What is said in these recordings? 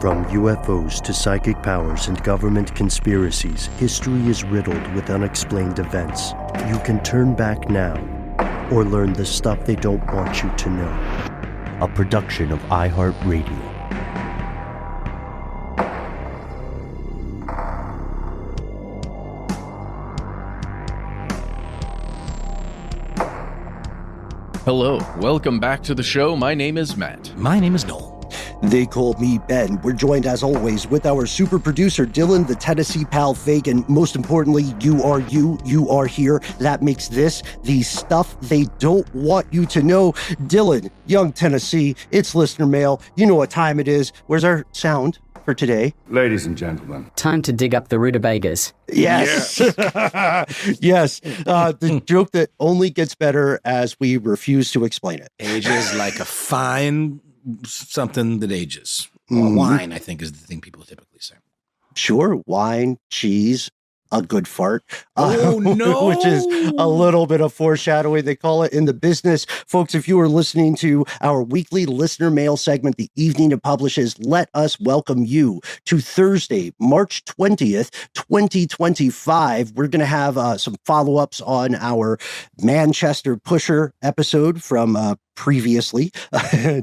From UFOs to psychic powers and government conspiracies, history is riddled with unexplained events. You can turn back now or learn the stuff they don't want you to know. A production of iHeartRadio. Hello, welcome back to the show. My name is Matt. My name is Noel. They call me Ben. We're joined, as always, with our super producer, Dylan, the Tennessee pal fake, and most importantly, you are here. That makes this the stuff they don't want you to know. Dylan, Young Tennessee, it's listener mail. You know what time it is. Where's our sound for today? Ladies and gentlemen. Time to dig up the rutabagas. Yes. Yes. The joke that only gets better as we refuse to explain it. Ages like a fine something that ages. Wine, I think, is the thing people typically say. Sure. Wine, cheese, a good fart. Oh, no. Which is a little bit of foreshadowing. They call it in the business. Folks, if you are listening to our weekly listener mail segment, The Evening It Publishes, let us welcome you to Thursday, March 20th, 2025. We're going to have some follow-ups on our Manchester Pusher episode from previously.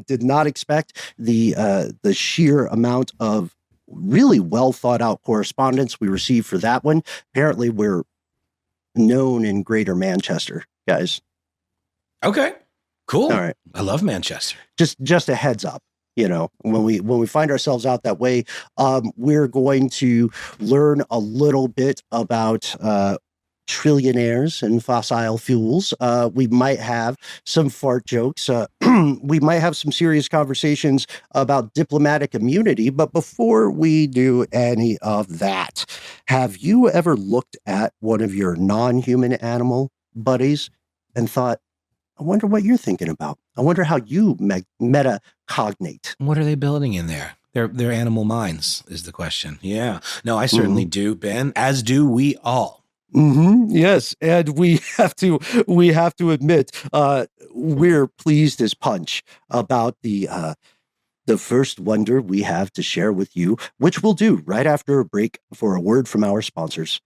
Did not expect the sheer amount of really well thought out correspondence we received for that one. Apparently we're known in Greater Manchester, guys. Okay, cool. All right. I love Manchester. Just a heads up, you know, when we find ourselves out that way, we're going to learn a little bit about trillionaires and fossil fuels. We might have some fart jokes. We might have some serious conversations about diplomatic immunity. But before we do any of that, have you ever looked at one of your non-human animal buddies and thought, I wonder what you're thinking about. I wonder how you metacognate. What are they building in there? Their animal minds is the question. Yeah. No, I certainly do, Ben, as do we all. Yes, and we have to admit, we're pleased as punch about the first wonder we have to share with you, which we'll do right after a break for a word from our sponsors.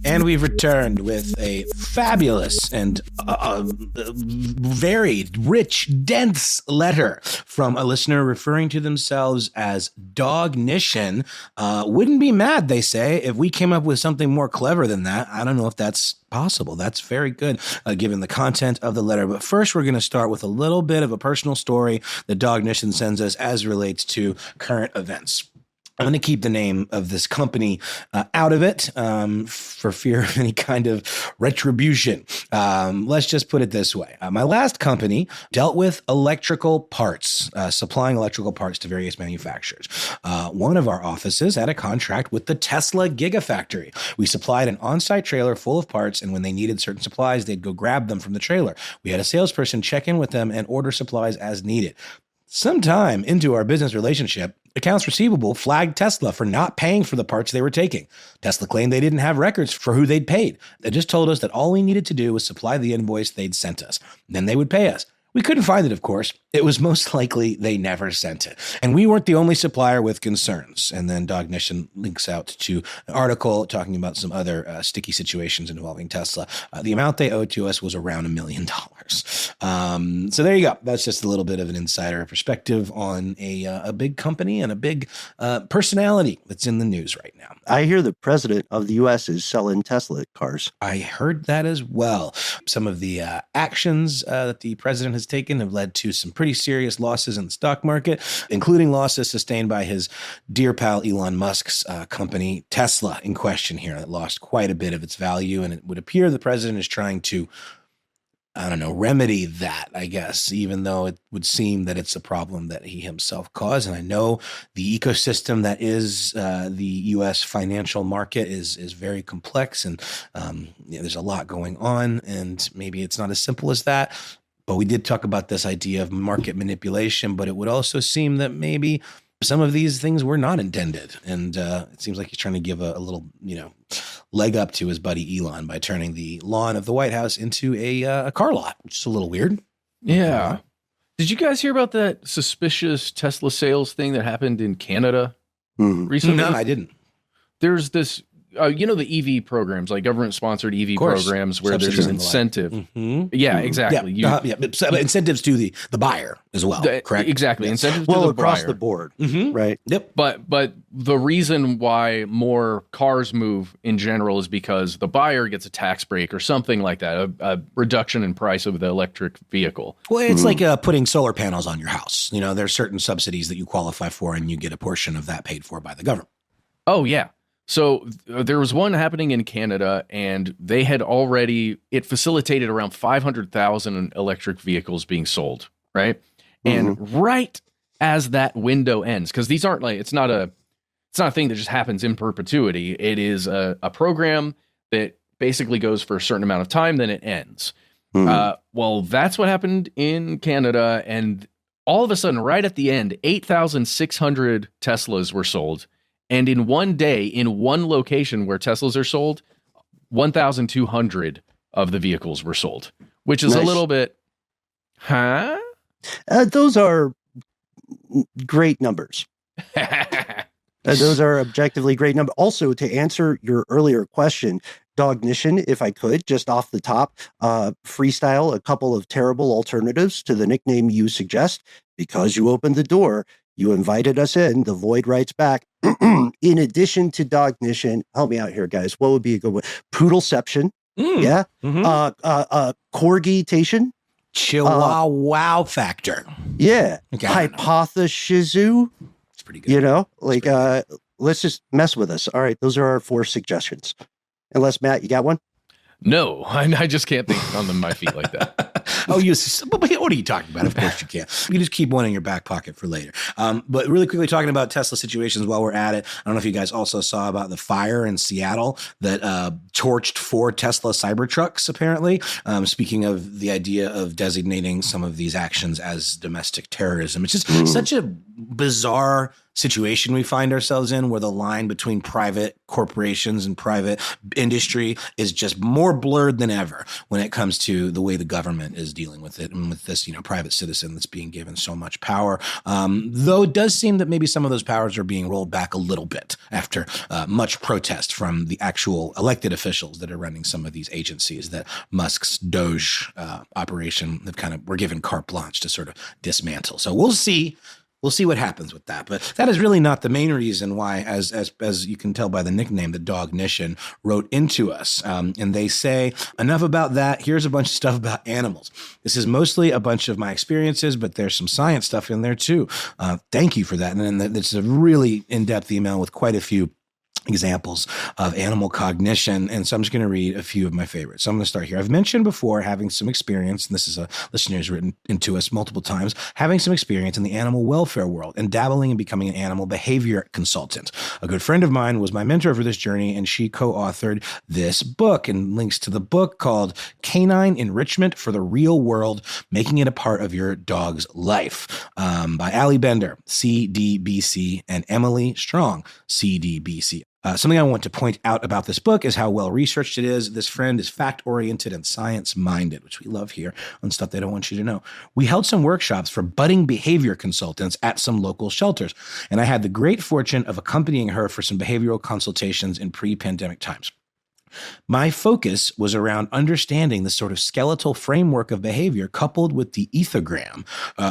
And we've returned with a fabulous and very rich, dense letter from a listener referring to themselves as Dognition. Wouldn't be mad, they say, if we came up with something more clever than that. I don't know if that's possible. That's very good, given the content of the letter. But first, we're going to start with a little bit of a personal story that Dognition sends us as relates to current events. I'm going to keep the name of this company out of it for fear of any kind of retribution. Let's just put it this way. My last company dealt with electrical parts, supplying electrical parts to various manufacturers. One of our offices had a contract with the Tesla Gigafactory. We supplied an on-site trailer full of parts, and when they needed certain supplies, they'd go grab them from the trailer. We had a salesperson check in with them and order supplies as needed. Sometime into our business relationship, accounts receivable flagged Tesla for not paying for the parts they were taking. Tesla claimed they didn't have records for who they'd paid. They just told us that all we needed to do was supply the invoice they'd sent us. Then they would pay us. We couldn't find it, of course. It was most likely they never sent it. And we weren't the only supplier with concerns. And then Dognition links out to an article talking about some other sticky situations involving Tesla. The amount they owed to us was around $1 million. So there you go. That's just a little bit of an insider perspective on a big company and a big personality that's in the news right now. I hear the president of the U.S. is selling Tesla cars. I heard that as well. Some of the actions that the president has taken have led to some pretty serious losses in the stock market, including losses sustained by his dear pal Elon Musk's company, Tesla, in question here, that lost quite a bit of its value. And it would appear the president is trying to, remedy that, I guess, even though it would seem that it's a problem that he himself caused. And I know the ecosystem that is the U.S. financial market is very complex, and there's a lot going on, and maybe it's not as simple as that. But we did talk about this idea of market manipulation, but it would also seem that maybe some of these things were not intended. And it seems like he's trying to give a little, leg up to his buddy Elon by turning the lawn of the White House into a car lot, which is a little weird. Yeah. Did you guys hear about that suspicious Tesla sales thing that happened in Canada recently? No, I didn't. There's this, the EV programs, like government-sponsored EV programs where Subsidies there's an and the like. incentive. Yeah, exactly. But incentives to the buyer as well, correct? Exactly. Yes. Incentives to Well, the across buyer. the board, right? Yep. But the reason why more cars move in general is because the buyer gets a tax break or something like that, a reduction in price of the electric vehicle. Well, it's like putting solar panels on your house. There's certain subsidies that you qualify for, and you get a portion of that paid for by the government. Oh, yeah. So there was one happening in Canada, and they had it facilitated around 500,000 electric vehicles being sold, right? And right as that window ends, because these aren't it's not a thing that just happens in perpetuity. It is a program that basically goes for a certain amount of time, then it ends. Well, that's what happened in Canada, and all of a sudden, right at the end, 8,600 Teslas were sold. And in one day, in one location where Teslas are sold, 1,200 of the vehicles were sold, which is a little bit, Those are great numbers. Those are objectively great numbers. Also, to answer your earlier question, Dognition, if I could, just off the top, freestyle a couple of terrible alternatives to the nickname you suggest. Because you opened the door, you invited us in. The void writes back. In addition to Dognition, help me out here, guys. What would be a good one? Poodleception. Yeah. Corgi-tation. Chihuahua factor. Yeah. Okay, Hypothesizu. It's pretty good. Let's just mess with us. All right. Those are our 4 suggestions. Unless, Matt, you got one? No, I just can't think on my feet like that. What are you talking about? Of course you can. You just keep one in your back pocket for later. But really quickly talking about Tesla situations while we're at it. I don't know if you guys also saw about the fire in Seattle that torched 4 Tesla Cybertrucks, apparently. Speaking of the idea of designating some of these actions as domestic terrorism. It's just such a bizarre situation we find ourselves in, where the line between private corporations and private industry is just more blurred than ever when it comes to the way the government is dealing with it, and with this, private citizen that's being given so much power. Though it does seem that maybe some of those powers are being rolled back a little bit after much protest from the actual elected officials that are running some of these agencies that Musk's Doge operation were given carte blanche to sort of dismantle. So we'll see. We'll see what happens with that. But that is really not the main reason why, as you can tell by the nickname, the Dognition wrote into us. And they say, enough about that. Here's a bunch of stuff about animals. This is mostly a bunch of my experiences, but there's some science stuff in there too. Thank you for that. And then it's a really in-depth email with quite a few examples of animal cognition. And so I'm just going to read a few of my favorites. So I'm going to start here. I've mentioned before having some experience, and this is a listener who's written into us multiple times, having some experience in the animal welfare world and dabbling in becoming an animal behavior consultant. A good friend of mine was my mentor for this journey, and she co-authored this book, and links to the book called Canine Enrichment for the Real World, Making It a Part of Your Dog's Life, by Ali Bender, CDBC, and Emily Strong, CDBC. Something I want to point out about this book is how well researched it is. This friend is fact-oriented and science-minded, which we love here on stuff they don't want you to know. We held some workshops for budding behavior consultants at some local shelters, and I had the great fortune of accompanying her for some behavioral consultations in pre-pandemic times. My focus was around understanding the sort of skeletal framework of behavior coupled with the ethogram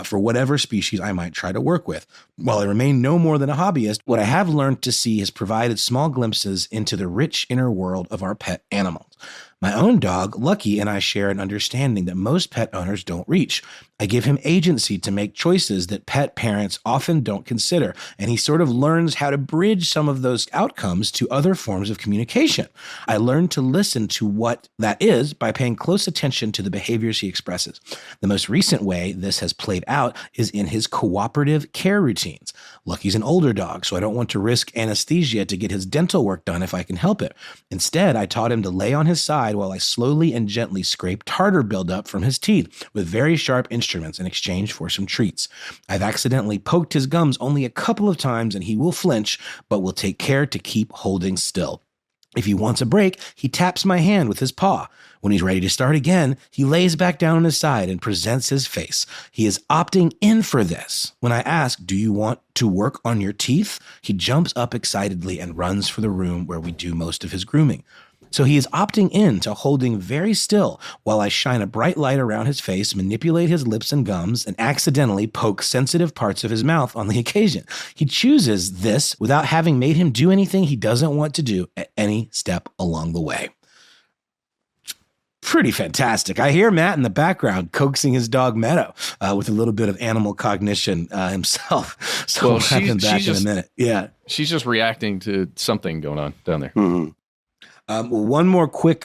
for whatever species I might try to work with. While I remain no more than a hobbyist, what I have learned to see has provided small glimpses into the rich inner world of our pet animals. My own dog, Lucky, and I share an understanding that most pet owners don't reach. I give him agency to make choices that pet parents often don't consider, and he sort of learns how to bridge some of those outcomes to other forms of communication. I learned to listen to what that is by paying close attention to the behaviors he expresses. The most recent way this has played out is in his cooperative care routines. Lucky's an older dog, so I don't want to risk anesthesia to get his dental work done if I can help it. Instead, I taught him to lay on his side while I slowly and gently scrape tartar buildup from his teeth with very sharp instruments in exchange for some treats. I've accidentally poked his gums only a couple of times, and he will flinch, but will take care to keep holding still. If he wants a break, he taps my hand with his paw. When he's ready to start again, he lays back down on his side and presents his face. He is opting in for this. When I ask, do you want to work on your teeth? He jumps up excitedly and runs for the room where we do most of his grooming. So he is opting in to holding very still while I shine a bright light around his face, manipulate his lips and gums, and accidentally poke sensitive parts of his mouth on the occasion. He chooses this without having made him do anything he doesn't want to do at any step along the way. Pretty fantastic. I hear Matt in the background coaxing his dog Meadow with a little bit of animal cognition himself. So we'll have him back in a minute. Yeah. She's just reacting to something going on down there. Mm-hmm. One more quick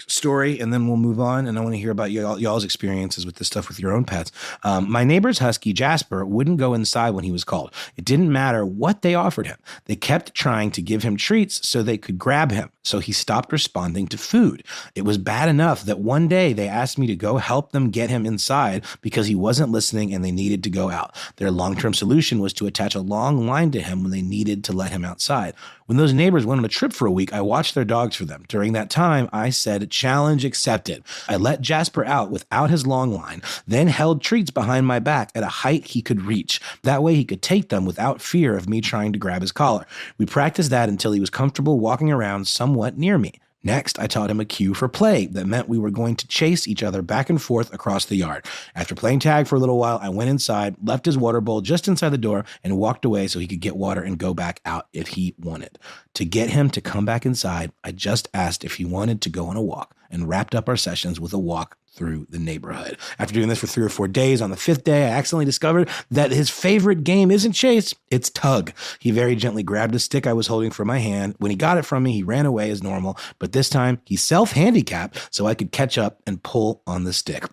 story, and then we'll move on. And I want to hear about y'all's experiences with this stuff with your own pets. My neighbor's husky, Jasper, wouldn't go inside when he was called. It didn't matter what they offered him. They kept trying to give him treats so they could grab him. So he stopped responding to food. It was bad enough that one day they asked me to go help them get him inside because he wasn't listening and they needed to go out. Their long-term solution was to attach a long line to him when they needed to let him outside. When those neighbors went on a trip for a week, I watched their dogs for them. During that time, I said, challenge accepted. I let Jasper out without his long line, then held treats behind my back at a height he could reach. That way he could take them without fear of me trying to grab his collar. We practiced that until he was comfortable walking around somewhat near me. Next, I taught him a cue for play that meant we were going to chase each other back and forth across the yard. After playing tag for a little while, I went inside, left his water bowl just inside the door, and walked away so he could get water and go back out if he wanted. To get him to come back inside, I just asked if he wanted to go on a walk and wrapped up our sessions with a walk through the neighborhood. After doing this for 3 or 4 days, on the 5th day, I accidentally discovered that his favorite game isn't chase, it's tug. He very gently grabbed a stick I was holding from my hand. When he got it from me, he ran away as normal, but this time he self-handicapped so I could catch up and pull on the stick.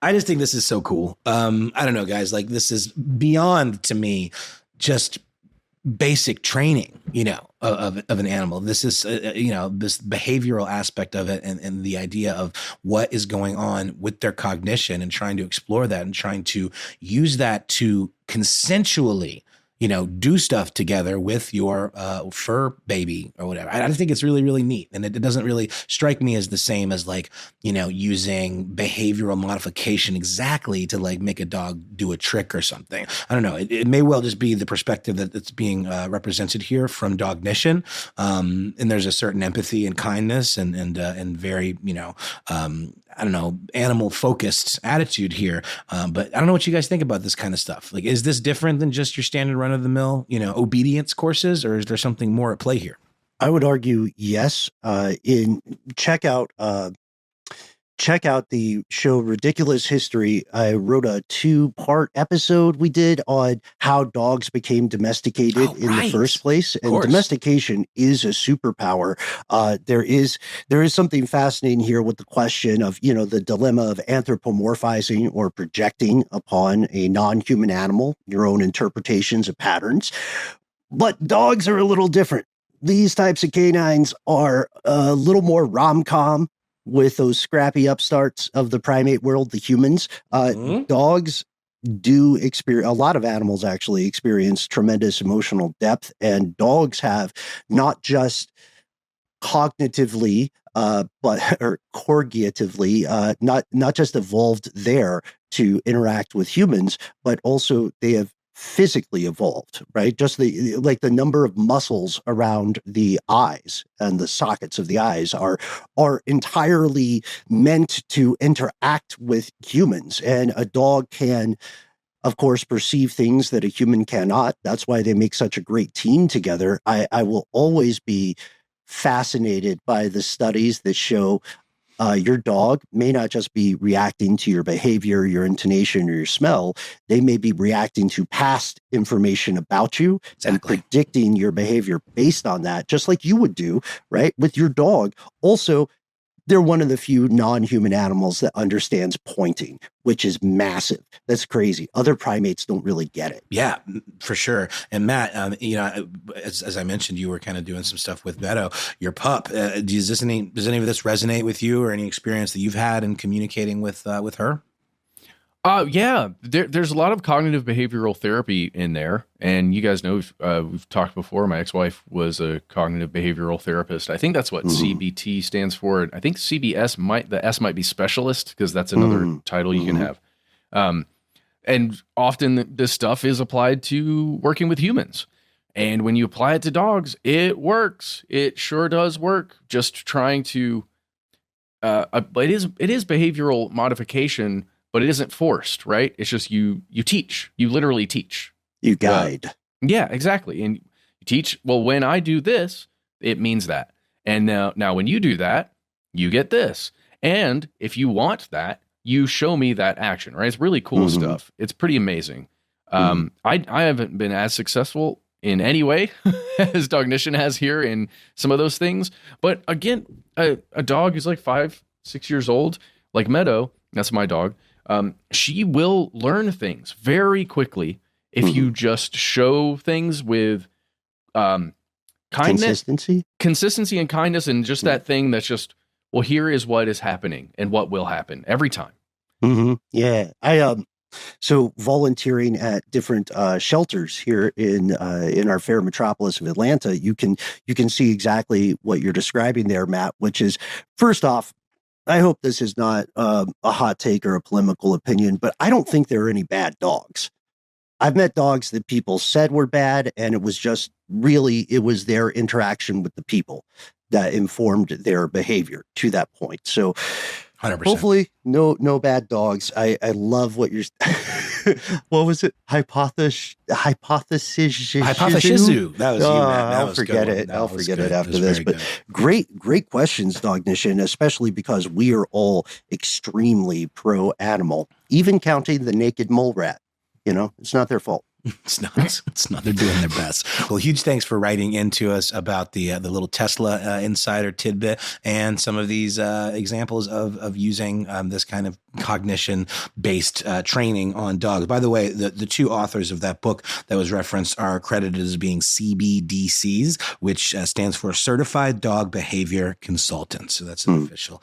I just think this is so cool. I don't know, guys, like this is beyond to me just basic training, of an animal. This is, this behavioral aspect of it and the idea of what is going on with their cognition and trying to explore that and trying to use that to consensually, do stuff together with your fur baby or whatever. I think it's really, really neat. And it doesn't really strike me as the same as using behavioral modification exactly to make a dog do a trick or something. I don't know. It may well just be the perspective that it's being represented here from Dognition. And there's a certain empathy and kindness and very, animal focused attitude here. But I don't know what you guys think about this kind of stuff. Is this different than just your standard run of the mill, obedience courses, or is there something more at play here? I would argue yes. Check out the show Ridiculous History. I wrote a 2-part episode we did on how dogs became domesticated in the first place. And domestication is a superpower. There is something fascinating here with the question of, the dilemma of anthropomorphizing or projecting upon a non-human animal, your own interpretations of patterns. But dogs are a little different. These types of canines are a little more rom-com with those scrappy upstarts of the primate world, the humans. Dogs do experience, a lot of animals actually experience tremendous emotional depth, and dogs have not just cognitively, or corgatively, not just evolved there to interact with humans, but also they have physically evolved, right? Just the number of muscles around the eyes and the sockets of the eyes are entirely meant to interact with humans. And a dog can, of course, perceive things that a human cannot. That's why they make such a great team together. I will always be fascinated by the studies that show your dog may not just be reacting to your behavior, your intonation, or your smell. They may be reacting to past information about you and predicting your behavior based on that, just like you would do, right, with your dog. Also, they're one of the few non-human animals that understands pointing, which is massive. That's crazy. Other primates don't really get it. Yeah, for sure. And Matt, as I mentioned, you were kind of doing some stuff with Meadow, your pup. Does any of this resonate with you, or any experience that you've had in communicating with her? Yeah, there's a lot of cognitive behavioral therapy in there, and you guys know we've talked before. My ex-wife was a cognitive behavioral therapist. I think that's what CBT stands for. I think the S might be specialist, because that's another title you can have. And often this stuff is applied to working with humans, and when you apply it to dogs, it works. It sure does work. Just trying to, it is behavioral modification. But it isn't forced, right? It's just you teach. You literally teach. You guide. Yeah, exactly. And you teach, well, when I do this, it means that. And now when you do that, you get this. And if you want that, you show me that action, right? It's really cool stuff. It's pretty amazing. I haven't been as successful in any way as Dognition has here in some of those things. But again, a dog who's like 5-6 years old, like Meadow, that's my dog. She will learn things very quickly if you just show things with kindness, consistency and kindness, and just that thing that's just, well, here is what is happening and what will happen every time. Yeah, so volunteering at different shelters here in our fair metropolis of Atlanta, you can see exactly what you're describing there, Matt. Which is, first off, I hope this is not a hot take or a polemical opinion, but I don't think there are any bad dogs. I've met dogs that people said were bad, and it was just it was their interaction with the people that informed their behavior to that point. So 100%. Hopefully no bad dogs. I love what you're what was it? Hypothesis. Hypothesis. That was you, Matt. I'll forget it. I'll forget it after this. But great questions, Dognition, especially because we are all extremely pro animal, even counting the naked mole rat. It's not their fault. It's not. They're doing their best. Well, huge thanks for writing into us about the little Tesla insider tidbit and some of these examples of using this kind of cognition based training on dogs. By the way, the two authors of that book that was referenced are credited as being CBDCs, which stands for Certified Dog Behavior Consultants. So that's an official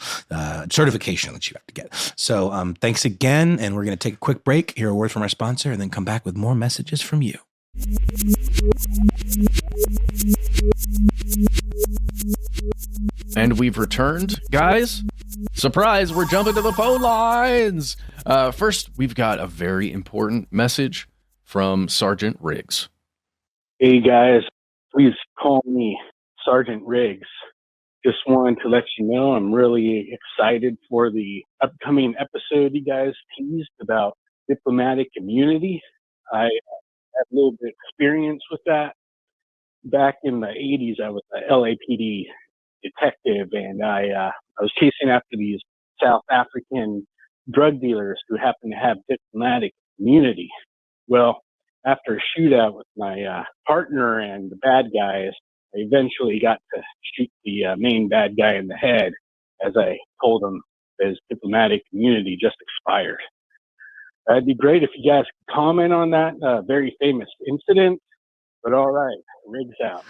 certification that you have to get. So thanks again, and we're going to take a quick break, hear a word from our sponsor, and then come back with more messages from you. And we've returned, guys. Surprise, we're jumping to the phone lines. First, we've got a very important message from Sergeant Riggs. Hey, guys. Please call me Sergeant Riggs. Just wanted to let you know I'm really excited for the upcoming episode you guys teased about diplomatic immunity. I had a little bit of experience with that. Back in the 80s, I was a LAPD detective, and I was chasing after these South African drug dealers who happened to have diplomatic immunity. Well, after a shootout with my partner and the bad guys, I eventually got to shoot the main bad guy in the head, as I told him his diplomatic immunity just expired. It'd be great if you guys could comment on that very famous incident. But all right, Riggs out.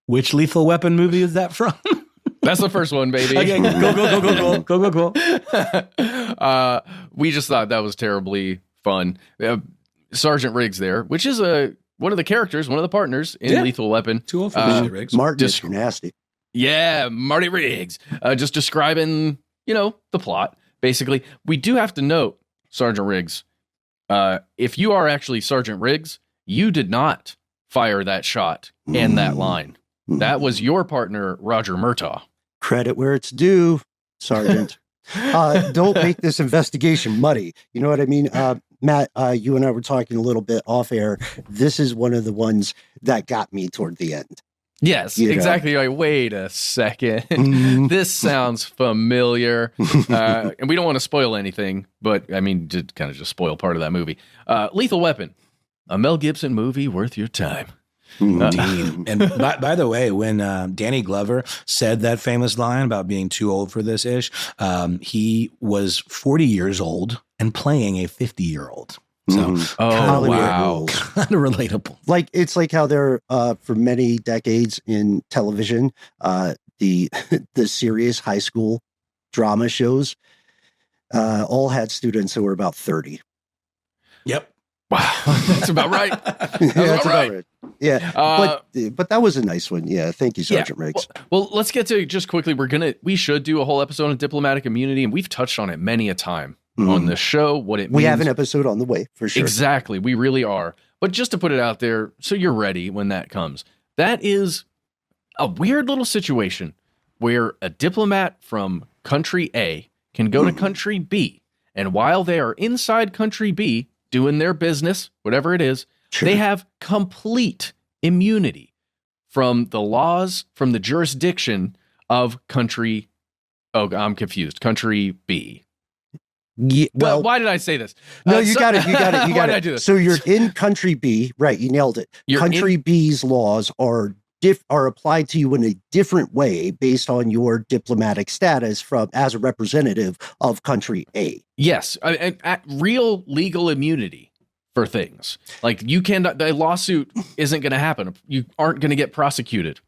Which Lethal Weapon movie is that from? That's the first one, baby. Okay, go. We just thought that was terribly fun. Sergeant Riggs there, which is one of the characters, one of the partners in Lethal Weapon. Too old for this shit, Riggs. Martin, you're nasty. Yeah, Marty Riggs. Just describing, the plot, basically. We do have to note, Sergeant Riggs, if you are actually Sergeant Riggs, you did not fire that shot and that line. That was your partner, Roger Murtaugh. Credit where it's due, Sergeant. Don't make this investigation muddy. You know what I mean? Matt, you and I were talking a little bit off air. This is one of the ones that got me toward the end. Yes, exactly. Like, wait a second. This sounds familiar. And we don't want to spoil anything, but I mean, to kind of just spoil part of that movie. Lethal Weapon, a Mel Gibson movie worth your time. Indeed. And by the way, when Danny Glover said that famous line about being too old for this ish, he was 40 years old and playing a 50-year-old. So, wow, kind of relatable. Like it's like how there, for many decades in television, the serious high school drama shows all had students who were about 30. Yep. Wow, that's about right. That's about right. Yeah, but that was a nice one. Yeah, thank you, Sergeant Riggs. Well, let's get to just quickly. We should do a whole episode on diplomatic immunity, and we've touched on it many a time on the show. What it means. We have an episode on the way for sure. Exactly, we really are. But just to put it out there, so you're ready when that comes. That is a weird little situation where a diplomat from country A can go to country B, and while they are inside country B doing their business, whatever it is, they have complete immunity from the laws, from the jurisdiction of country. Oh, I'm confused. Country B. Yeah, well, why did I say this? No, you got it. Why did I do this? So you're in country B, right? You nailed it. Country B's laws are applied to you in a different way based on your diplomatic status as a representative of country A. Yes, real legal immunity for things like the lawsuit isn't going to happen. You aren't going to get prosecuted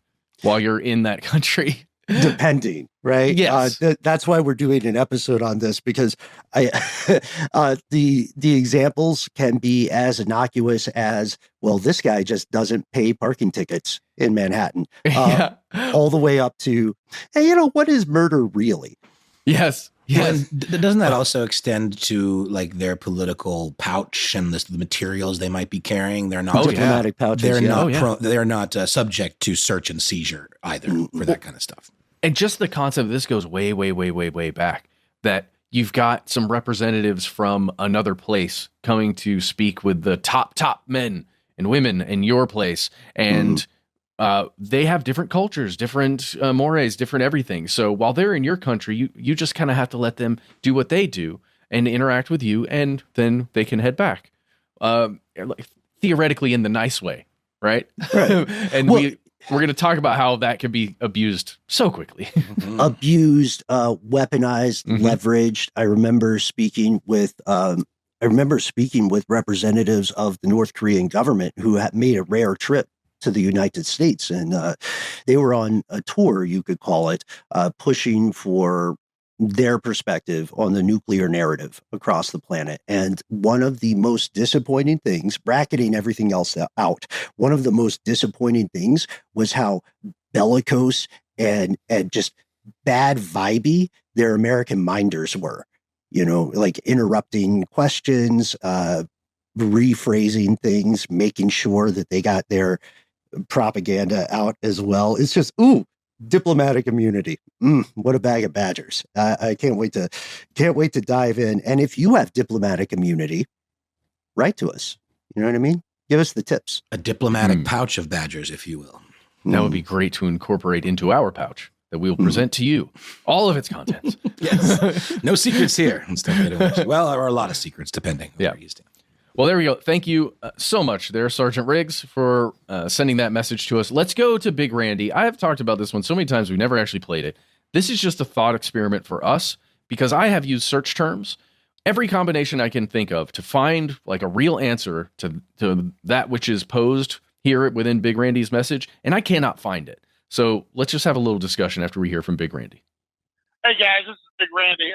while you're in that country. Depending, right? Yes. That's why we're doing an episode on this, because the examples can be as innocuous as, well, this guy just doesn't pay parking tickets in Manhattan, all the way up to, hey, what is murder really? Yes. Yes. Doesn't that also extend to like their political pouch and the materials they might be carrying? They're not diplomatic pouches. They're not subject to search and seizure either for that kind of stuff. And just the concept, this goes way, way, way, way, way back, that you've got some representatives from another place coming to speak with the top men and women in your place. And they have different cultures, different mores, different everything. So while they're in your country, you just kind of have to let them do what they do and interact with you, and then they can head back. Theoretically in the nice way, right? And we're going to talk about how that can be abused so quickly. Abused, weaponized, leveraged. I remember speaking with representatives of the North Korean government who had made a rare trip to the United States, and they were on a tour, you could call it, pushing for their perspective on the nuclear narrative across the planet. And one of the most disappointing things, bracketing everything else out, one of the most disappointing things was how bellicose and just bad vibey their American minders were, like interrupting questions, rephrasing things, making sure that they got their propaganda out as well. It's just, diplomatic immunity. What a bag of badgers. I can't wait to dive in. And if you have diplomatic immunity, write to us. You know what I mean? Give us the tips. A diplomatic pouch of badgers, if you will. That would be great to incorporate into our pouch that we will present to you all of its contents. Yes. No secrets here. Well, or a lot of secrets, depending. Yeah. Well, there we go. Thank you so much there, Sergeant Riggs, for sending that message to us. Let's go to Big Randy. I have talked about this one so many times, we've never actually played it. This is just a thought experiment for us, because I have used search terms, every combination I can think of, to find like a real answer to that which is posed here within Big Randy's message, and I cannot find it. So let's just have a little discussion after we hear from Big Randy. Hey, guys, this is Big Randy.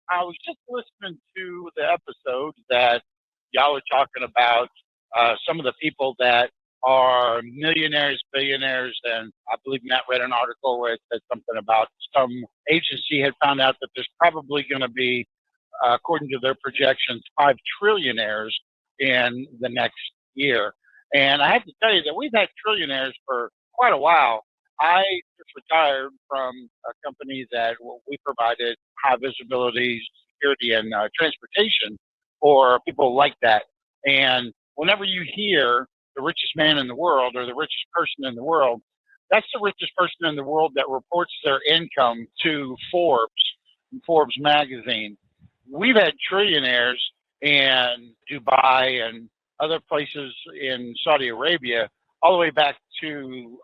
I was just listening to the episode that y'all were talking about some of the people that are millionaires, billionaires, and I believe Matt read an article where it said something about some agency had found out that there's probably going to be, according to their projections, 5 trillionaires in the next year. And I have to tell you that we've had trillionaires for quite a while. I just retired from a company that we provided high visibility security and transportation for people like that. And whenever you hear the richest man in the world or the richest person in the world, that's the richest person in the world that reports their income to Forbes magazine. We've had trillionaires in Dubai and other places in Saudi Arabia all the way back to,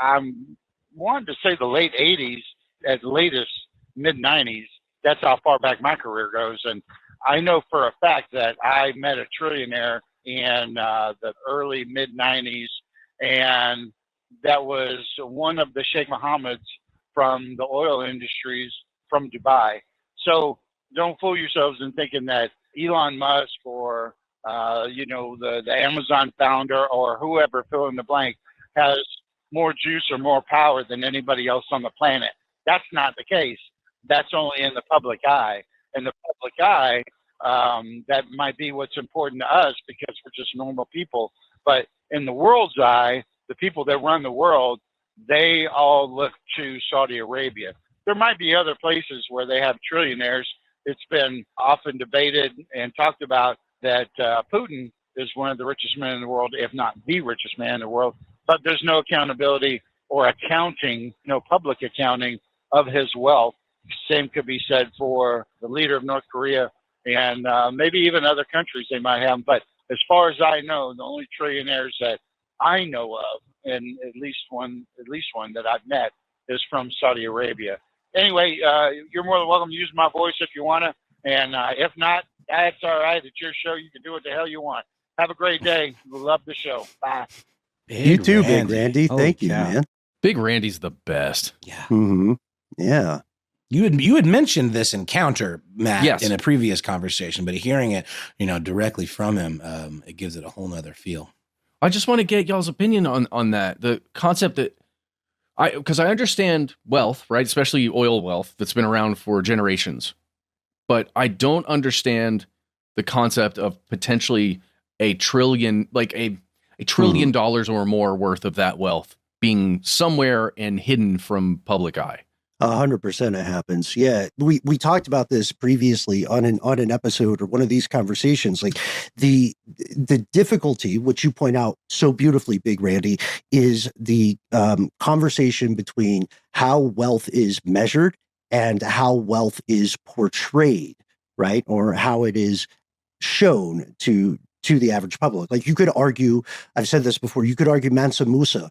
I'm wanting to say the late 80s, at latest mid-90s. That's how far back my career goes. And I know for a fact that I met a trillionaire in the early mid-90s, and that was one of the Sheikh Mohammeds from the oil industries from Dubai. So don't fool yourselves in thinking that Elon Musk or the Amazon founder or whoever, fill in the blank, has more juice or more power than anybody else on the planet. That's not the case. That's only in the public eye. In the public eye, that might be what's important to us because we're just normal people. But in the world's eye, the people that run the world, they all look to Saudi Arabia. There might be other places where they have trillionaires. It's been often debated and talked about that Putin is one of the richest men in the world, if not the richest man in the world. But there's no accountability or accounting, no public accounting of his wealth. Same could be said for the leader of North Korea and maybe even other countries they might have. But as far as I know, the only trillionaires that I know of, and at least one that I've met, is from Saudi Arabia. Anyway, you're more than welcome to use my voice if you want to. And if not, that's all right. It's your show. You can do what the hell you want. Have a great day. We love the show. Bye. You too, Big Randy. Thank you, man. Big Randy's the best. Yeah. Mm-hmm. Yeah. You had mentioned this encounter, Matt, Yes. in a previous conversation, but hearing it, directly from him, it gives it a whole nother feel. I just want to get y'all's opinion on that. The concept that because I understand wealth, right? Especially oil wealth that's been around for generations. But I don't understand the concept of potentially a trillion, like a $1 trillion or more worth of that wealth being somewhere and hidden from public eye. 100% it happens. Yeah. We talked about this previously on an episode or one of these conversations. Like the difficulty, which you point out so beautifully, Big Randy, is the conversation between how wealth is measured and how wealth is portrayed, right? Or how it is shown to the average public. Like you could argue, I've said this before, you could argue Mansa Musa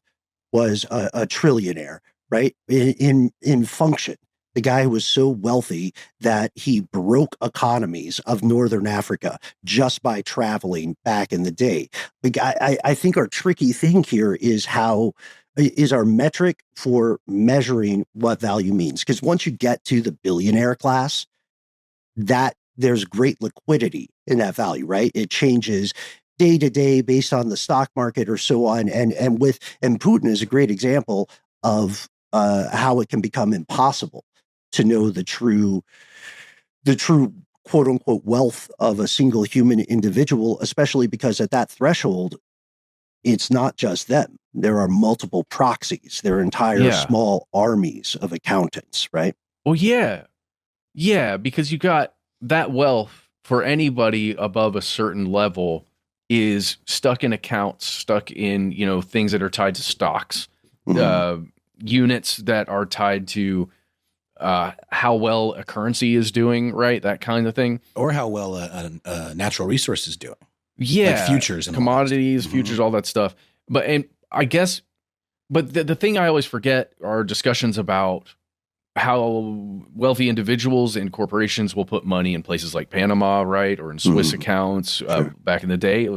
was a trillionaire, right? In function. The guy was so wealthy that he broke economies of Northern Africa just by traveling back in the day. Like I think our tricky thing here is our metric for measuring what value means. Because once you get to the billionaire class, that there's great liquidity in that value, right? It changes day to day based on the stock market or so on. And Putin is a great example of how it can become impossible to know the true quote unquote wealth of a single human individual, especially because at that threshold, it's not just them. There are multiple proxies. There are entire small armies of accountants, right? Well, yeah. Yeah, because you got that wealth for anybody above a certain level is stuck in accounts, stuck in, things that are tied to stocks, units that are tied to how well a currency is doing, right? That kind of thing. Or how well a natural resource is doing. Yeah. Like futures and commodities, futures, all that stuff. But the thing I always forget are discussions about how wealthy individuals and corporations will put money in places like Panama, right? Or in Swiss accounts back in the day.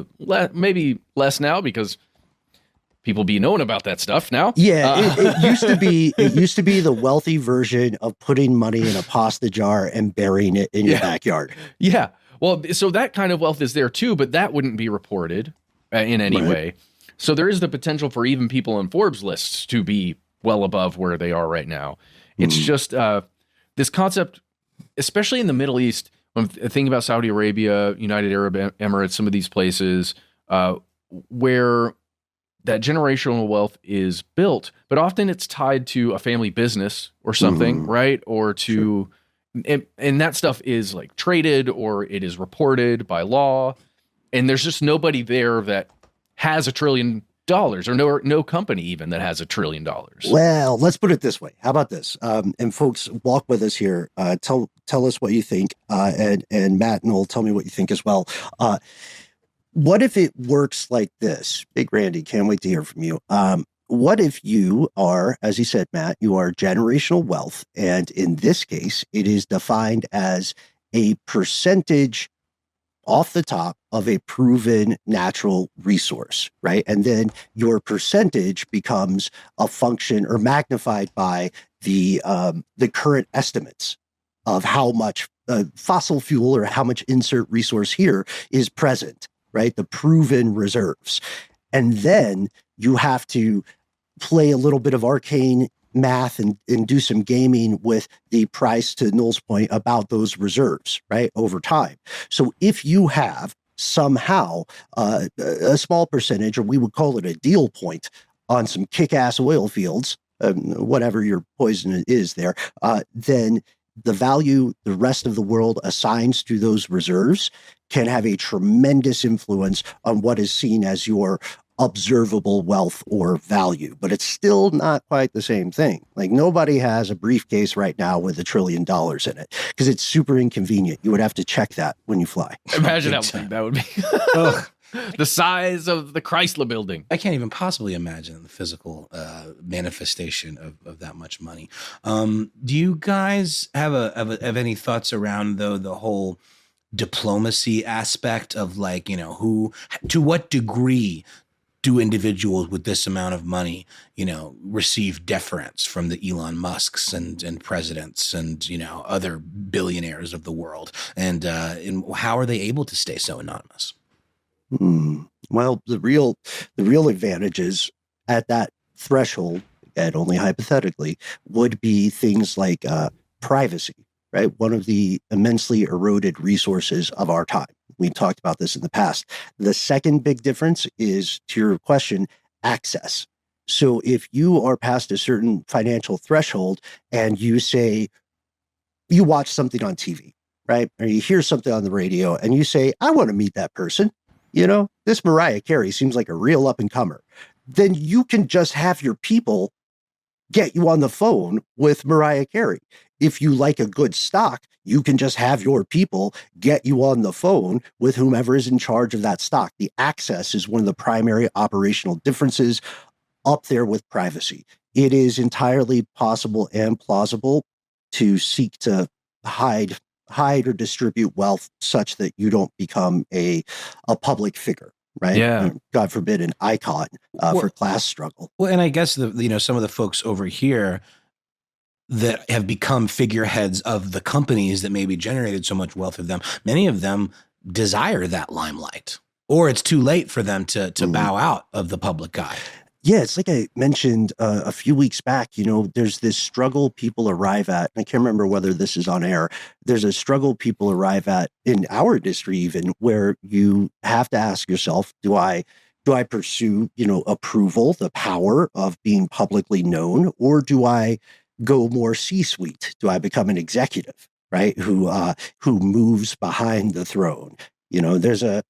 Maybe less now because people be knowing about that stuff now. Yeah, it used to be the wealthy version of putting money in a pasta jar and burying it in your backyard. Yeah. Well, so that kind of wealth is there too, but that wouldn't be reported in any way. So there is the potential for even people in Forbes lists to be well above where they are right now. It's just this concept, especially in the Middle East, when I think about Saudi Arabia, United Arab Emirates, some of these places where that generational wealth is built, but often it's tied to a family business or something, right? Or to, and that stuff is like traded or it is reported by law. And there's just nobody there that has $1 trillion or no company even that has $1 trillion. Well, let's put it this way. How about this? And folks, walk with us here. Tell us what you think. And Matt and Noel, tell me what you think as well. What if it works like this? Big Randy, can't wait to hear from you. What if you are, as you said, Matt, you are generational wealth. And in this case, it is defined as a percentage off the top of a proven natural resource, right? And then your percentage becomes a function or magnified by the current estimates of how much fossil fuel or how much insert resource here is present right? The proven reserves. And then you have to play a little bit of arcane math and do some gaming with the price, to Noel's point, about those reserves, right, over time. So if you have somehow a small percentage, or we would call it a deal point, on some kick-ass oil fields, whatever your poison is there, then the value the rest of the world assigns to those reserves can have a tremendous influence on what is seen as your observable wealth or value. But it's still not quite the same thing. Like, nobody has a briefcase right now with $1 trillion in it, because it's super inconvenient. You would have to check that when you fly. Imagine how big that would be. The size of the Chrysler building. I can't even possibly imagine the physical manifestation of that much money. Do you guys have any thoughts around, though, the whole diplomacy aspect of, like, you know, to what degree do individuals with this amount of money, you know, receive deference from the Elon Musks and presidents and, you know, other billionaires of the world? And how are they able to stay so anonymous? Well, the real advantages at that threshold, and only hypothetically, would be things like privacy, right? One of the immensely eroded resources of our time. We talked about this in the past. The second big difference is, to your question, access. So if you are past a certain financial threshold and you say, you watch something on TV, right? Or you hear something on the radio and you say, I want to meet that person. You know, this Mariah Carey seems like a real up-and-comer. Then you can just have your people get you on the phone with Mariah Carey. If you like a good stock, you can just have your people get you on the phone with whomever is in charge of that stock. The access is one of the primary operational differences, up there with privacy. It is entirely possible and plausible to seek to hide or distribute wealth such that you don't become a public figure, right? Yeah. God forbid, an icon for class struggle. Well, and I guess some of the folks over here that have become figureheads of the companies that maybe generated so much wealth of them, many of them desire that limelight, or it's too late for them to bow out of the public eye. Yeah, it's like I mentioned a few weeks back, you know, there's this struggle people arrive at. And I can't remember whether this is on air. There's a struggle people arrive at in our industry, even, where you have to ask yourself, do I pursue, you know, approval, the power of being publicly known, or do I go more C-suite? Do I become an executive, right? Who moves behind the throne? You know, there's a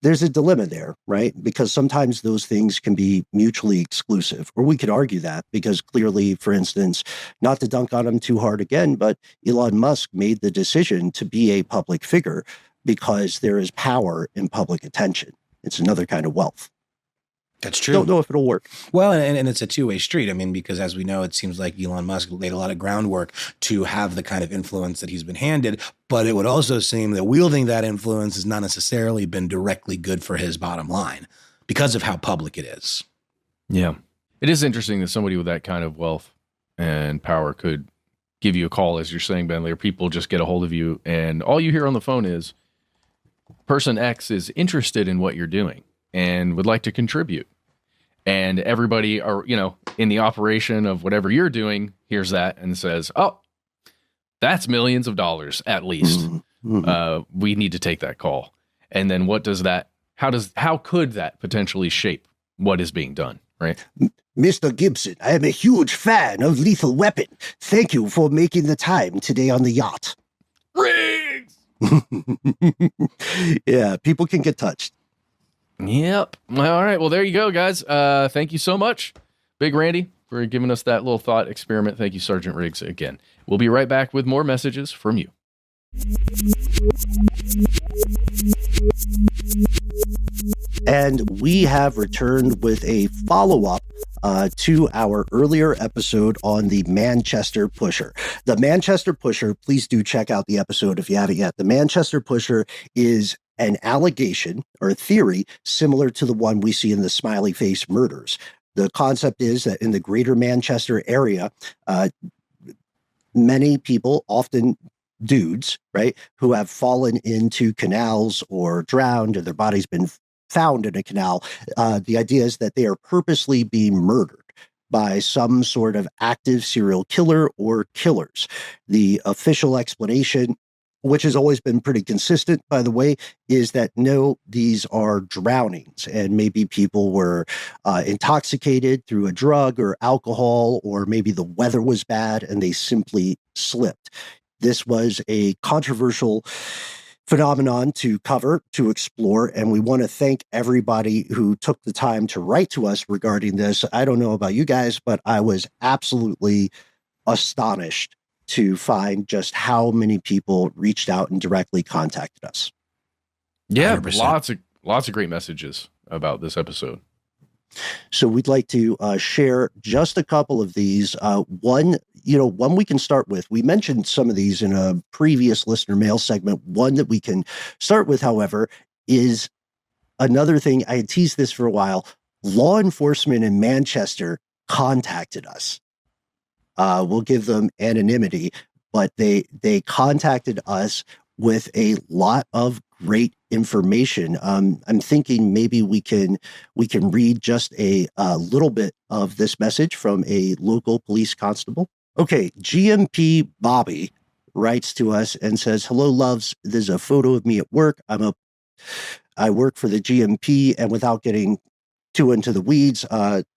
dilemma there, right? Because sometimes those things can be mutually exclusive, or we could argue that, because clearly, for instance, not to dunk on him too hard again, but Elon Musk made the decision to be a public figure because there is power in public attention. It's another kind of wealth. That's true. Don't know if it'll work. Well, and it's a two-way street. I mean, because as we know, it seems like Elon Musk laid a lot of groundwork to have the kind of influence that he's been handed, but it would also seem that wielding that influence has not necessarily been directly good for his bottom line because of how public it is. Yeah. It is interesting that somebody with that kind of wealth and power could give you a call, as you're saying, Bentley, or people just get a hold of you, and all you hear on the phone is person X is interested in what you're doing and would like to contribute. And everybody are, you know, in the operation of whatever you're doing hears that and says, oh, that's millions of dollars at least. Mm-hmm. We need to take that call. And then what does that, how could that potentially shape what is being done, right? Mr. Gibson, I am a huge fan of Lethal Weapon. Thank you for making the time today on the yacht. Riggs! Yeah, people can get touched. Yep. All right. Well, there you go, guys. Thank you so much, Big Randy, for giving us that little thought experiment. Thank you, Sergeant Riggs, again. We'll be right back with more messages from you. And we have returned with a follow-up to our earlier episode on the Manchester Pusher. The Manchester Pusher, please do check out the episode if you haven't yet. The Manchester Pusher is an allegation or a theory similar to the one we see in the Smiley Face murders. The concept is that in the greater Manchester area, many people, often dudes, right, who have fallen into canals or drowned, and their body's been found in a canal. The idea is that they are purposely being murdered by some sort of active serial killer or killers. The official explanation, which has always been pretty consistent, by the way, is that no, these are drownings, and maybe people were intoxicated through a drug or alcohol, or maybe the weather was bad and they simply slipped. This was a controversial phenomenon to cover, to explore, and we want to thank everybody who took the time to write to us regarding this. I don't know about you guys, but I was absolutely astonished to find just how many people reached out and directly contacted us. Yeah, 100%. lots of great messages about this episode. So we'd like to share just a couple of these. One we can start with. We mentioned some of these in a previous listener mail segment. One that we can start with, however, is another thing. I had teased this for a while. Law enforcement in Manchester contacted us. We'll give them anonymity, but they contacted us with a lot of great information. I'm thinking maybe we can read just a little bit of this message from a local police constable. Okay, GMP Bobby writes to us and says, "Hello, loves. There's a photo of me at work. I work for the GMP, and without getting too into the weeds,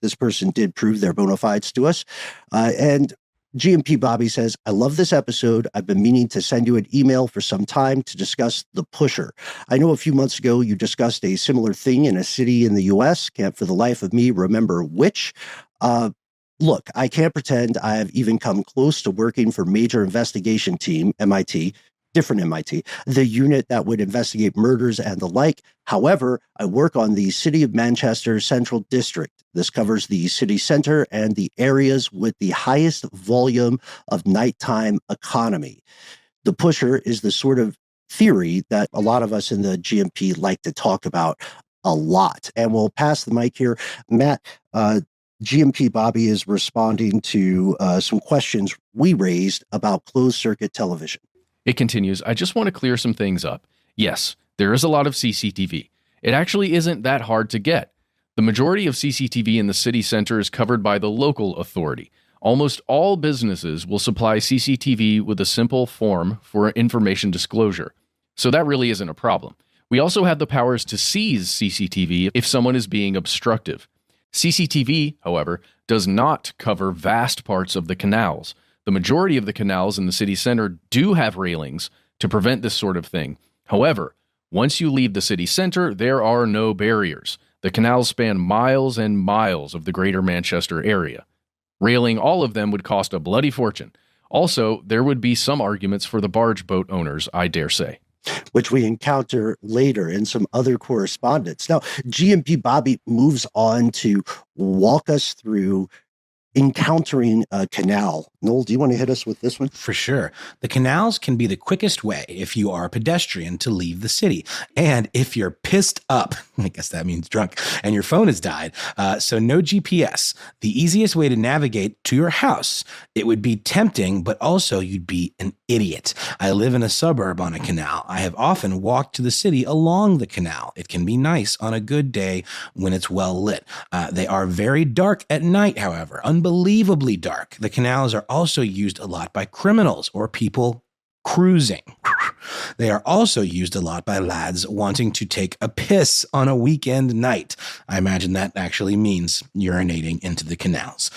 this person did prove their bona fides to us. And GMP Bobby says, I love this episode. I've been meaning to send you an email for some time to discuss the pusher. I know a few months ago you discussed a similar thing in a city in the U.S. Can't for the life of me remember which. Look, I can't pretend I have even come close to working for Major Investigation Team, MIT, different MIT, the unit that would investigate murders and the like. However, I work on the City of Manchester Central District. This covers the city center and the areas with the highest volume of nighttime economy. The pusher is the sort of theory that a lot of us in the GMP like to talk about a lot. And we'll pass the mic here. Matt, GMP Bobby is responding to some questions we raised about closed circuit television. It continues, I just want to clear some things up. Yes, there is a lot of CCTV. It actually isn't that hard to get. The majority of CCTV in the city center is covered by the local authority. Almost all businesses will supply CCTV with a simple form for information disclosure. So that really isn't a problem. We also have the powers to seize CCTV if someone is being obstructive. CCTV, however, does not cover vast parts of the canals. The majority of the canals in the city center do have railings to prevent this sort of thing. However, once you leave the city center, there are no barriers. The canals span miles and miles of the greater Manchester area. Railing all of them would cost a bloody fortune. Also, there would be some arguments for the barge boat owners, I dare say. Which we encounter later in some other correspondence. Now, GMP Bobby moves on to walk us through encountering a canal. Noel, do you want to hit us with this one? For sure. The canals can be the quickest way if you are a pedestrian to leave the city. And if you're pissed up, I guess that means drunk, and your phone has died, so no GPS, the easiest way to navigate to your house. It would be tempting, but also you'd be an idiot. I live in a suburb on a canal. I have often walked to the city along the canal. It can be nice on a good day when it's well lit. They are very dark at night, however, unbelievably dark. The canals are also used a lot by criminals or people cruising. They are also used a lot by lads wanting to take a piss on a weekend night. I imagine that actually means urinating into the canals.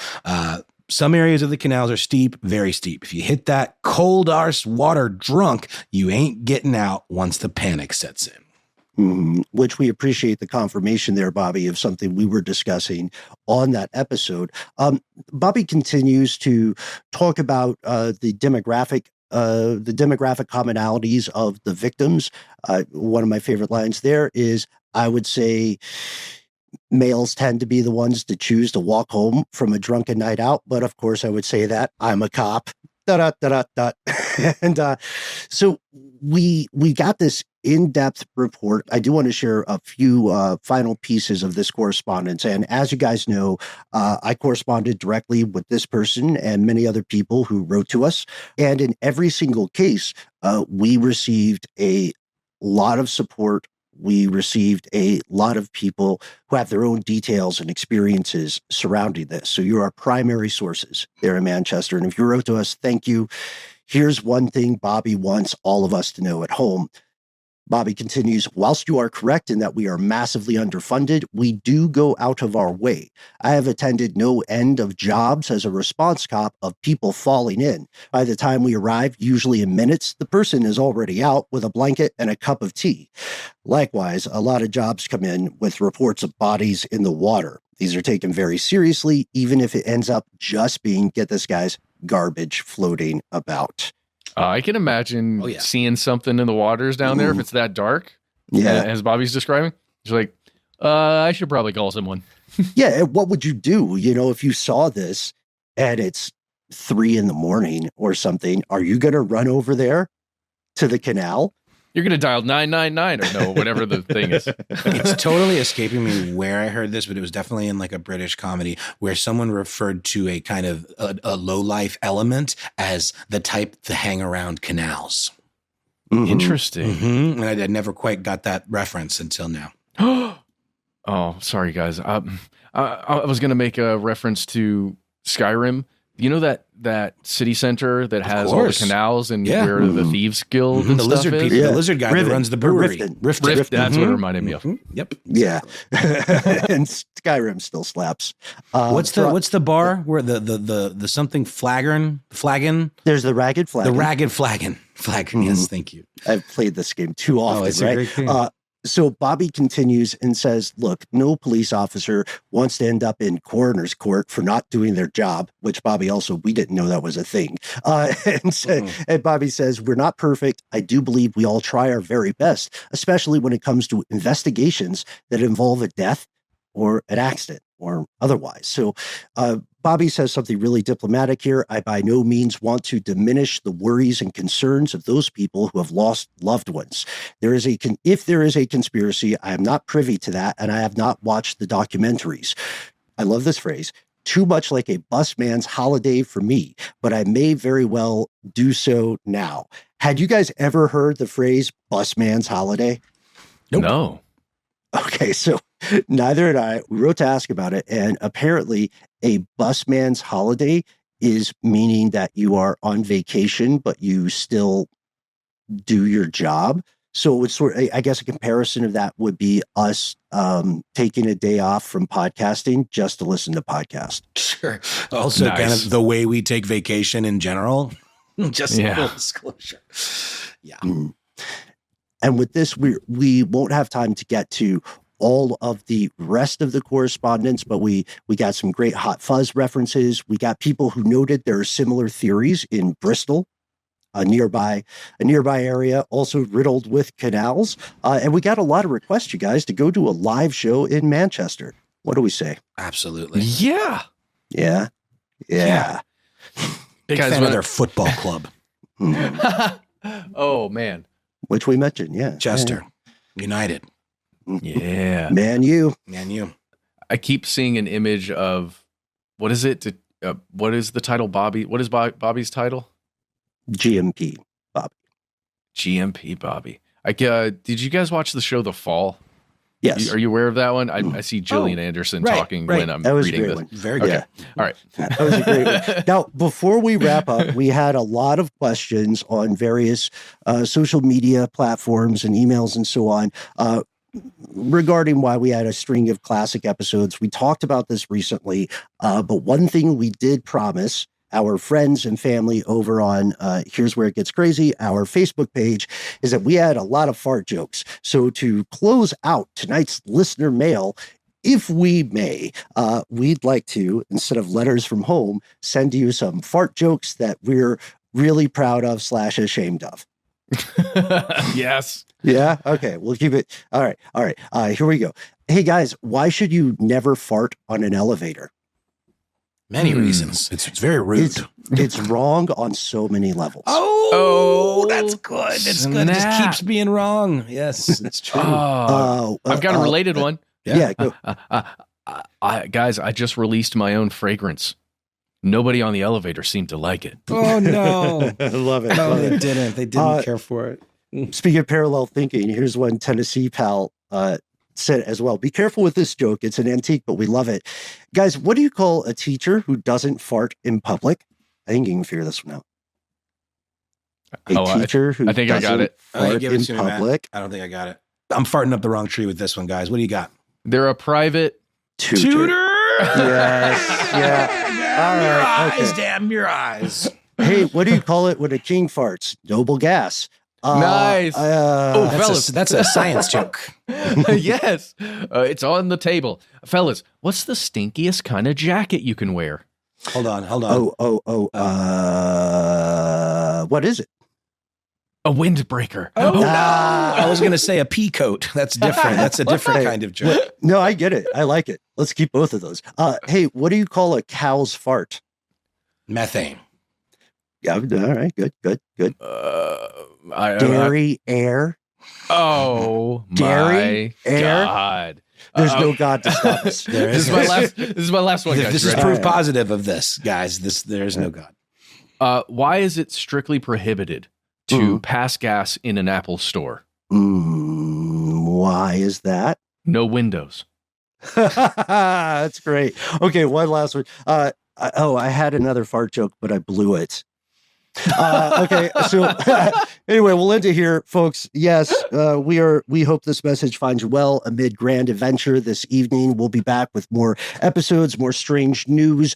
Some areas of the canals are steep, very steep. If you hit that cold arse water drunk, you ain't getting out once the panic sets in. Which we appreciate the confirmation there, Bobby, of something we were discussing on that episode. Bobby continues to talk about the demographic commonalities of the victims. One of my favorite lines there is, I would say males tend to be the ones to choose to walk home from a drunken night out. But of course, I would say that I'm a cop. And so we got this in-depth report. I do want to share a few final pieces of this correspondence. And as you guys know, I corresponded directly with this person and many other people who wrote to us. And in every single case, we received a lot of support, we received a lot of people who have their own details and experiences surrounding this. So you're our primary sources there in Manchester. And if you wrote to us, thank you. Here's one thing Bobby wants all of us to know at home. Bobby continues, whilst you are correct in that we are massively underfunded, we do go out of our way. I have attended no end of jobs as a response cop of people falling in. By the time we arrive, usually in minutes, the person is already out with a blanket and a cup of tea. Likewise, a lot of jobs come in with reports of bodies in the water. These are taken very seriously, even if it ends up just being, get this guys, garbage floating about. I can imagine seeing something in the waters down there if it's that dark. Yeah. As Bobby's describing. He's like, I should probably call someone. Yeah. What would you do? You know, if you saw this and it's 3 a.m. or something, are you going to run over there to the canal? You're going to dial 999 or no, whatever the thing is. It's totally escaping me where I heard this, but it was definitely in like a British comedy where someone referred to a kind of a low life element as the type to hang around canals. Mm-hmm. Interesting. Mm-hmm. And I never quite got that reference until now. Oh, sorry, guys. I was going to make a reference to Skyrim. You know that city center that has all the canals and where the Thieves Guild and the stuff lizard is? people, the lizard guy that runs the brewery. Rift, that's what it reminded me of. Yep. Yeah. And Skyrim still slaps. What's the bar where the something flagon? There's the Ragged Flagon. The Ragged Flagon. Yes, thank you. I've played this game too often, it's right? a great game. So Bobby continues and says, look, no police officer wants to end up in coroner's court for not doing their job, which Bobby also, we didn't know that was a thing. And Bobby says, we're not perfect. I do believe we all try our very best, especially when it comes to investigations that involve a death or an accident or otherwise. So Bobby says something really diplomatic here. I by no means want to diminish the worries and concerns of those people who have lost loved ones. If there is a conspiracy, I am not privy to that, and I have not watched the documentaries. I love this phrase. Too much like a busman's holiday for me, but I may very well do so now. Had you guys ever heard the phrase busman's holiday? Nope. No. Okay, so neither had I. We wrote to ask about it, and apparently a busman's holiday is meaning that you are on vacation, but you still do your job. So it would I guess a comparison of that would be us taking a day off from podcasting just to listen to podcast. Sure. Also kind of the way we take vacation in general. Just full disclosure. Yeah. Mm. And with this, we won't have time to get to all of the rest of the correspondence, but we got some great hot fuzz references. We got people who noted there are similar theories in Bristol, a nearby area, also riddled with canals. And we got a lot of requests, you guys, to go to a live show in Manchester. What do we say? Absolutely. Yeah. Yeah. Big fan of their football club. Oh, man. Which we mentioned, Chester United. Yeah. Man, you. I keep seeing an image of, what is it? What is the title, Bobby? What is Bobby's title? GMP Bobby. GMP Bobby. Did you guys watch the show The Fall? Yes. Are you aware of that one? I see Gillian Anderson talking when I'm reading this. One. Very good. Okay. All right. That was a great one. Now, before we wrap up, we had a lot of questions on various social media platforms and emails and so on regarding why we had a string of classic episodes. We talked about this recently, but one thing we did promise our friends and family over on Here's Where It Gets Crazy, our Facebook page, is that we had a lot of fart jokes. So to close out tonight's listener mail, if we may, we'd like to, instead of letters from home, send you some fart jokes that we're really proud of / ashamed of. Yes. Yeah. Okay. We'll keep it. All right. Here we go. Hey guys, why should you never fart on an elevator? Many reasons. It's very rude. It's wrong on so many levels. Oh, that's good. It's good. It just keeps being wrong. Yes, it's true. I've got a related one. Yeah. Go. Guys, I just released my own fragrance. Nobody on the elevator seemed to like it. Oh, no. I love it. No, they didn't. They didn't care for it. Speaking of parallel thinking, here's one Tennessee pal said as well. Be careful with this joke. It's an antique, but we love it. Guys, what do you call a teacher who doesn't fart in public? I think you can figure this one out. A teacher who I think I got it. Fart give it in to me, Matt. public. I don't think I got it. I'm farting up the wrong tree with this one, guys. What do you got? They're a private Tutor. Yes. Yeah. All Your right. eyes, Okay. damn your eyes. Hey, what do you call it when a king farts? Noble gas. Nice. Fellas. That's a science joke. Yes. It's on the table. Fellas, what's the stinkiest kind of jacket you can wear? Hold on. What is it? A windbreaker. Oh, no. I was going to say a pea coat. That's different. That's a different kind of joke. No, I get it. I like it. Let's keep both of those. Hey, what do you call a cow's fart? Methane. Yeah, all right. Good. Dairy air. Oh, Dairy, my air. God. There's no God to stop us. This is my last one, guys. This is Ready? proof positive of this, guys. There is no God. Why is it strictly prohibited to pass gas in an Apple store? Why is that? No windows. That's great. Okay, one last one. I had another fart joke, but I blew it. Okay, so anyway, we'll end it here, folks. Yes, we hope this message finds you well amid grand adventure this evening. We'll be back with more episodes, more strange news.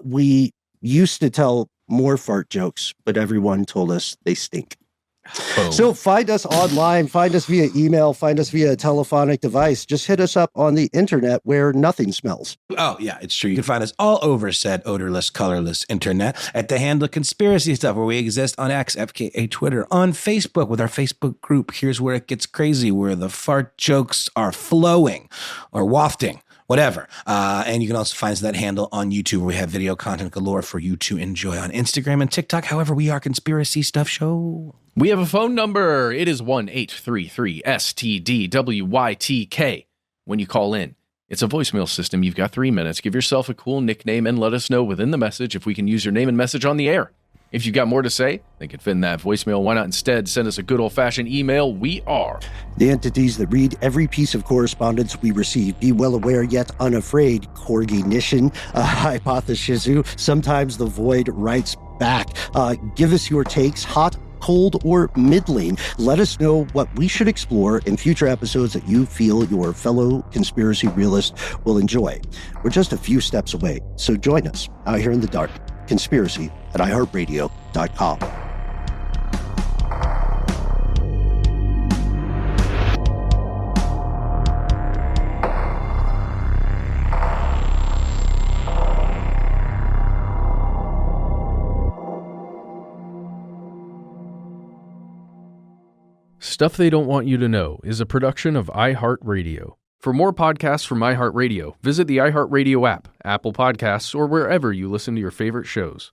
We used to tell more fart jokes, but everyone told us they stink. Boom. So find us online, find us via email, find us via a telephonic device. Just hit us up on the internet where nothing smells. Oh, yeah, it's true. You can find us all over said odorless, colorless internet at the handle Conspiracy Stuff, where we exist on X, FKA Twitter, on Facebook with our Facebook group. Here's where it gets crazy, where the fart jokes are flowing or wafting. Whatever. And you can also find that handle on YouTube, where we have video content galore for you to enjoy on Instagram and TikTok. However, we are Conspiracy Stuff Show. We have a phone number. It is 1-833-STDWYTK. When you call in, it's a voicemail system. You've got 3 minutes. Give yourself a cool nickname and let us know within the message if we can use your name and message on the air. If you got more to say, they could fit in that voicemail. Why not instead send us a good old-fashioned email? We are the entities that read every piece of correspondence we receive. Be well aware, yet unafraid. Cognition, hypothesizu. Sometimes the void writes back. Give us your takes, hot, cold, or middling. Let us know what we should explore in future episodes that you feel your fellow conspiracy realists will enjoy. We're just a few steps away, so join us out here in the dark. Conspiracy at iHeartRadio.com. Stuff They Don't Want You to Know is a production of iHeartRadio. For more podcasts from iHeartRadio, visit the iHeartRadio app, Apple Podcasts, or wherever you listen to your favorite shows.